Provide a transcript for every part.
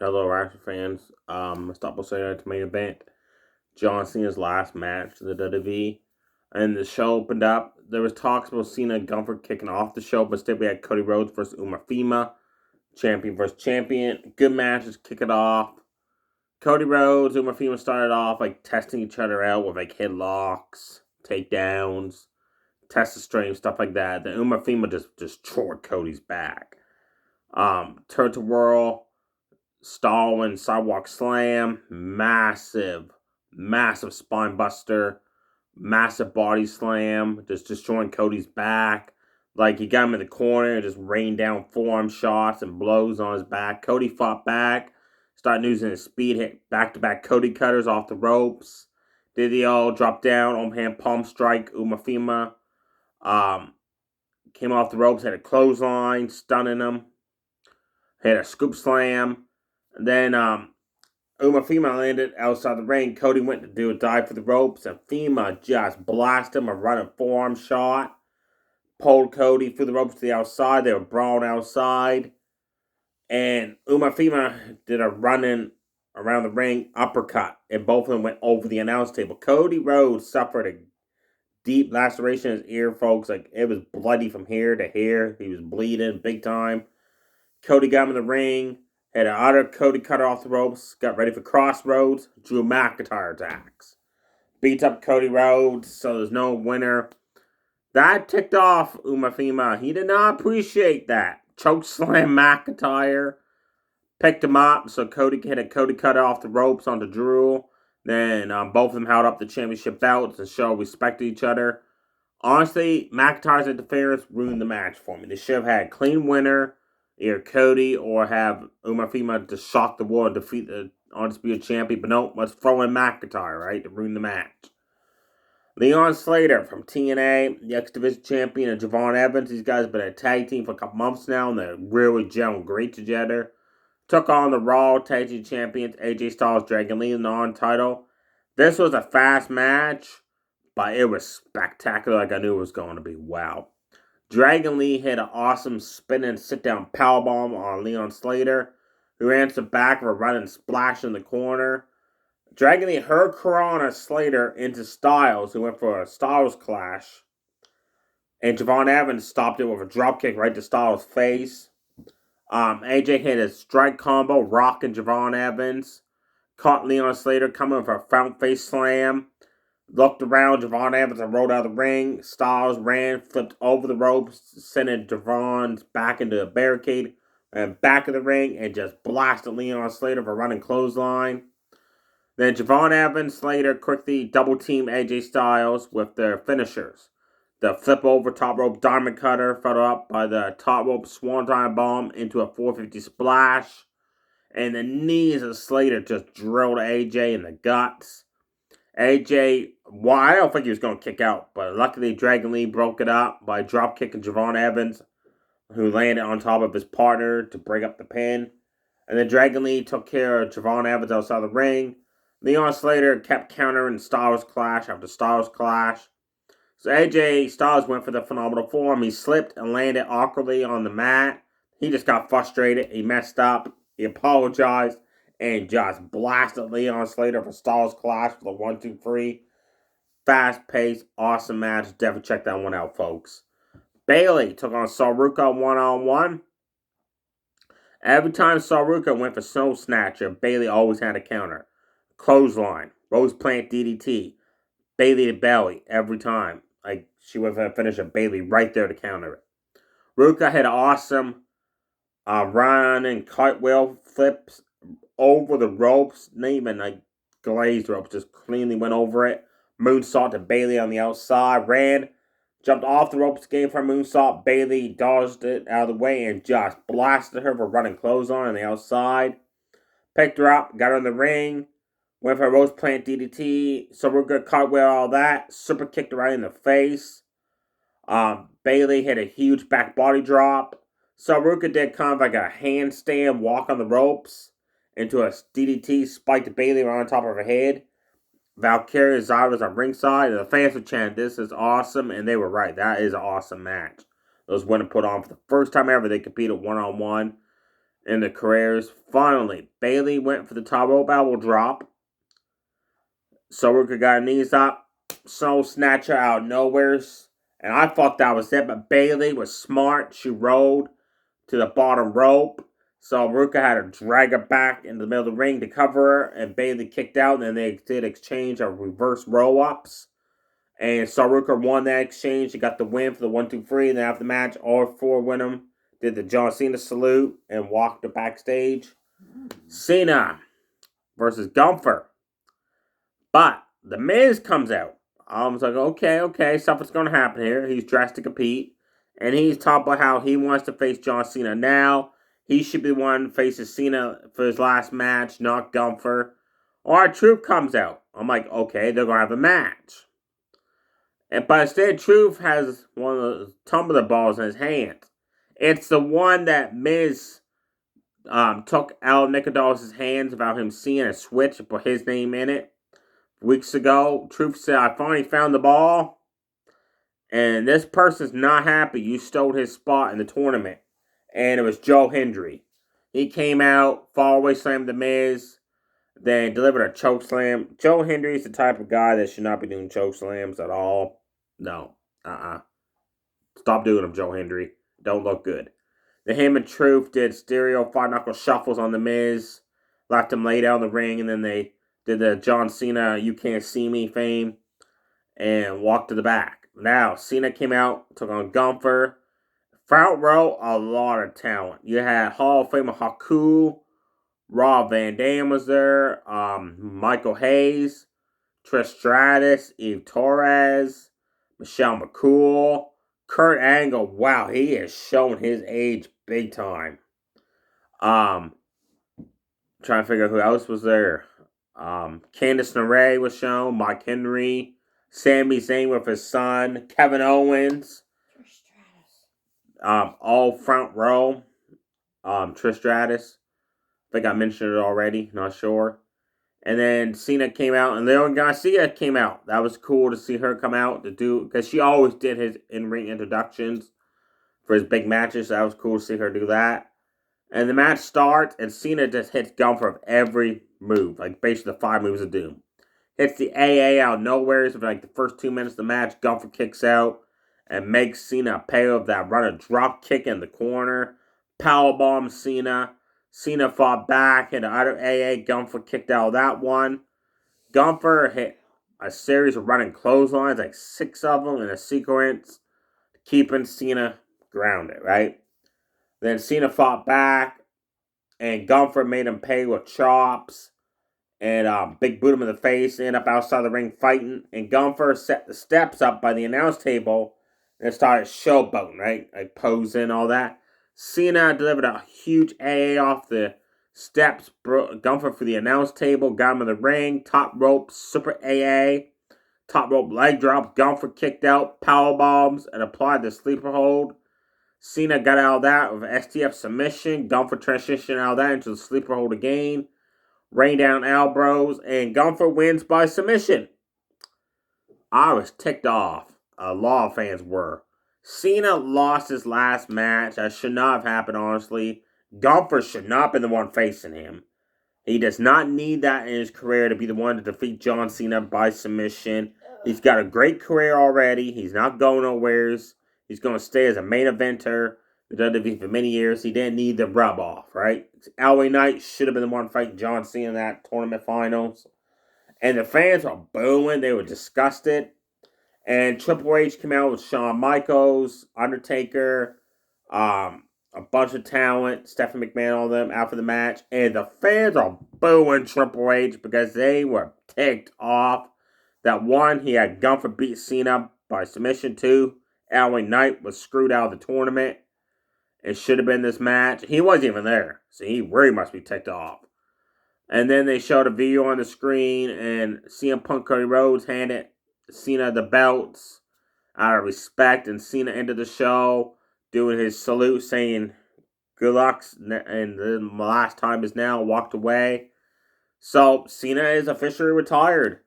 Hello, Wrestling fans. Let's start by saying tonight's main event. John Cena's last match in the WWE. And the show opened up. There was talks about Cena and Gunther kicking off the show, but still we had Cody Rhodes versus Umafima. Champion versus champion. Good matches, kick it off. Cody Rhodes, Umafima started off like testing each other out with like headlocks, takedowns, test the strength, stuff like that. Then Umafima just destroyed Cody's back. Turn to Whirl. Stalin sidewalk slam, massive spine buster, massive body slam, just destroying Cody's back. Like he got him in the corner and just rained down forearm shots and blows on his back. Cody fought back, started using his speed, hit back-to-back Cody cutters off the ropes. Did the all drop down, on-hand palm strike, Umafima. Came off the ropes, had a clothesline, stunning him. Had a scoop slam. And then Umafima landed outside the ring. Cody went to do a dive for the ropes, and Fima just blasted him a running forearm shot. Pulled Cody through the ropes to the outside. They were brawling outside. And Umafima did a running around the ring uppercut, and both of them went over the announce table. Cody Rhodes suffered a deep laceration in his ear, folks. Like, it was bloody from here to here. He was bleeding big time. Cody got him in the ring. Had an other Cody cut off the ropes. Got ready for Crossroads. Drew McIntyre attacks. Beats up Cody Rhodes, so there's no winner. That ticked off Umafima. He did not appreciate that. Choke slam McIntyre. Picked him up, so Cody had a Cody cut off the ropes onto Drew. Then both of them held up the championship belts and showed respect to each other. Honestly, McIntyre's interference ruined the match for me. They should have had a clean winner, either Cody or have Umafima just shock the world and defeat the Undisputed Champion. But no, let's throw in McIntyre, right, to ruin the match. Leon Slater from TNA, the X Division Champion, and Javon Evans. These guys have been a tag team for a couple months now, and they're really gelling great together. Took on the Raw Tag Team Champions, AJ Styles, Dragon Lee, in the non-title. This was a fast match, but it was spectacular like I knew it was going to be. Wow. Dragon Lee hit an awesome spinning sit-down powerbomb on Leon Slater, who answered back for a running splash in the corner. Dragon Lee heard Corona Slater into Styles, who went for a Styles clash. And Javon Evans stopped it with a dropkick right to Styles' face. AJ hit a strike combo, rocking Javon Evans. Caught Leon Slater coming for a fountain face slam. Looked around Javon Evans and rolled out of the ring. Styles ran, flipped over the ropes, sending Javon back into a barricade and back of the ring, and just blasted Leon Slater for running clothesline. Then Javon Evans, Slater quickly double teamed AJ Styles with their finishers. The flip over top rope diamond cutter, followed up by the top rope swanton bomb into a 450 splash. And the knees of Slater just drilled AJ in the guts. AJ, well, I don't think he was going to kick out, but luckily Dragon Lee broke it up by drop kicking Javon Evans, who landed on top of his partner to break up the pin. And then Dragon Lee took care of Javon Evans outside the ring. Leon Slater kept countering Styles clash after Styles clash. So AJ Styles went for the phenomenal form. He slipped and landed awkwardly on the mat. He just got frustrated. He messed up. He apologized and just blasted Leon Slater for Styles clash for the 1-2-3. Fast-paced, awesome match. Definitely check that one out, folks. Bayley took on Saruka one-on-one. Every time Saruka went for Snow Snatcher, Bayley always had a counter. Clothesline, Rose Plant DDT, Bayley to belly every time. Like, she went for a finisher, Bayley right there to counter it. Ruka had an awesome run and cartwheel flips over the ropes, not even like glazed ropes, just cleanly went over it. Moonsault to Bayley on the outside, ran, jumped off the ropes, gave her moonsault. Bayley dodged it out of the way and just blasted her for running clothesline on the outside. Picked her up, got her in the ring, went for a Rose Plant DDT. Saruka cartwheel, all that. Super kicked her right in the face. Bayley hit a huge back body drop. Saruka did kind of like a handstand walk on the ropes into a DDT, spiked Bayley right on top of her head. Valkyria Zyra was on ringside, and the fans were chanting, "This is awesome," and they were right. That is an awesome match. Those women put on for the first time ever they competed one-on-one. in the careers. Finally, Bayley went for the top rope elbow drop. Soroka got her knees up. Soul Snatcher out of nowheres. And I thought that was it, but Bayley was smart. She rolled to the bottom rope. So Ruka had to drag her back into the middle of the ring to cover her, and Bayley kicked out, and then they did exchange of reverse roll-ups. And Saruka won that exchange. She got the win for the 1-2-3, and then after the match, all four women did the John Cena salute and walked to backstage. Cena versus Gunther. But The Miz comes out. I was like, okay, something's going to happen here. He's dressed to compete. And he's talking about how he wants to face John Cena now. He should be the one who faces Cena for his last match, not Gunther. R-Truth comes out. I'm like, okay, they're going to have a match. But instead, Truth has one of the tumbler balls in his hand. It's the one that Miz took out of Nicodemus' hands about him seeing a switch and put his name in it. Weeks ago, Truth said, I finally found the ball. And this person's not happy you stole his spot in the tournament. And it was Joe Hendry. He came out, far away slammed the Miz, then delivered a choke slam. Joe Hendry is the type of guy that should not be doing choke slams at all. No. Stop doing them, Joe Hendry. Don't look good. Then him and Truth did stereo five-knuckle shuffles on the Miz. Left him laid out in the ring, and then they did the John Cena You Can't See Me fame and walked to the back. Now, Cena came out, took on Gunther. Front row, a lot of talent. You had Hall of Famer Haku. Rob Van Dam was there. Michael Hayes. Trish Stratus. Eve Torres. Michelle McCool. Kurt Angle. Wow, he has shown his age big time. Trying to figure out who else was there. Candice LeRae was shown. Mike Henry. Sami Zayn with his son. Kevin Owens. All front row. Trish Stratus. I think I mentioned it already. Not sure. And then Cena came out, and Leon Garcia came out. That was cool to see her come out to do, because she always did his in-ring introductions for his big matches. So that was cool to see her do that. And the match starts, and Cena just hits Gunther with every move, like basically the 5 moves of doom. Hits the AA out of nowhere. So for like the first 2 minutes of the match, Gunther kicks out and makes Cena pay off that running drop kick in the corner. Powerbomb Cena. Cena fought back, hit another AA. Gunther kicked out of that one. Gunther hit a series of running clotheslines, like 6 of them in a sequence, keeping Cena grounded, right? Then Cena fought back, and Gunther made him pay with chops, and big boot him in the face, ended up outside the ring fighting, and Gunther set the steps up by the announce table and started showboating, right? Like posing, all that. Cena delivered a huge AA off the steps, Gunther for the announce table, got him in the ring, top rope, super AA, top rope leg drop, Gunther kicked out, power bombs, and applied the sleeper hold. Cena got out of that with an STF submission, Gunther transitioned out of that into the sleeper hold again, rain down elbows, and Gunther wins by submission. I was ticked off. A lot of fans were. Cena lost his last match. That should not have happened, honestly. Gunther should not have been the one facing him. He does not need that in his career to be the one to defeat John Cena by submission. He's got a great career already. He's not going nowhere. He's going to stay as a main eventer in WWE for many years. He didn't need the rub off, right? LA Knight should have been the one fighting John Cena in that tournament finals. And the fans were booing. They were disgusted. And Triple H came out with Shawn Michaels, Undertaker, a bunch of talent, Stephanie McMahon, all of them after the match. And the fans are booing Triple H because they were ticked off. That one, he had Gunther beat Cena by submission. 2, LA Knight was screwed out of the tournament. It should have been this match. He wasn't even there, so he really must be ticked off. And then they showed a video on the screen, and CM Punk Cody Rhodes handed Cena the belts out of respect, and Cena ended the show doing his salute, saying good luck, and the last time is now, walked away. So Cena is officially retired.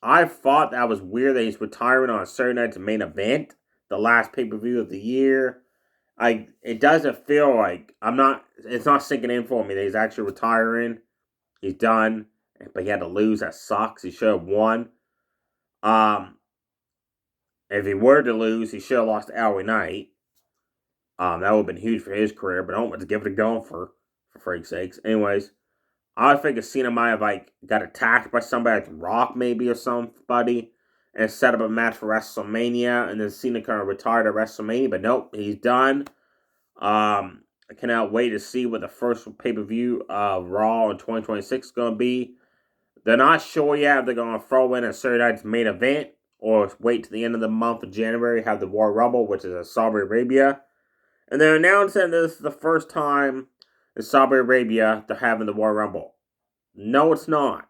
I thought that was weird that he's retiring on a Saturday night's main event, the last pay-per-view of the year, it doesn't feel like it's not sinking in for me that he's actually retiring. He's done, but he had to lose. That sucks. He should have won. Um, if he were to lose, he should have lost to LA Knight. That would have been huge for his career, but I don't want to give it a go for freak's sakes. Anyways, I think Cena might have got attacked by somebody like Rock maybe or somebody and set up a match for WrestleMania, and then Cena kind of retired at WrestleMania, but nope, he's done. I cannot wait to see what the first pay-per-view of Raw in 2026 is going to be. They're not sure yet if they're going to throw in a Saturday Night's main event or wait to the end of the month of January, have the Royal Rumble, which is in Saudi Arabia. And they're announcing this is the first time in Saudi Arabia they're having the Royal Rumble. No, it's not.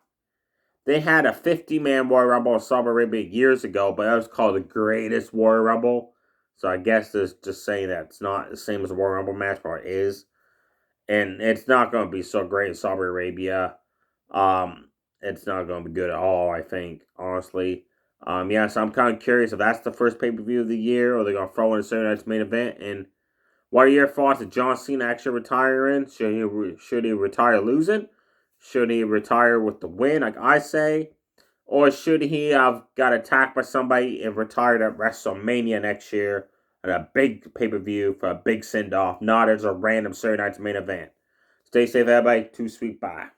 They had a 50-man Royal Rumble in Saudi Arabia years ago, but that was called the Greatest Royal Rumble. So I guess it's just saying that it's not the same as a Royal Rumble match, but it is. And it's not going to be so great in Saudi Arabia. It's not going to be good at all, I think, honestly. Yeah, so I'm kind of curious if that's the first pay-per-view of the year, or they're going to throw in a Saturday Night's main event. And what are your thoughts of John Cena actually retiring? Should he retire losing? Should he retire with the win, like I say? Or should he have got attacked by somebody and retired at WrestleMania next year at a big pay-per-view for a big send-off, not as a random Saturday Night's main event? Stay safe, everybody. Too sweet. Bye.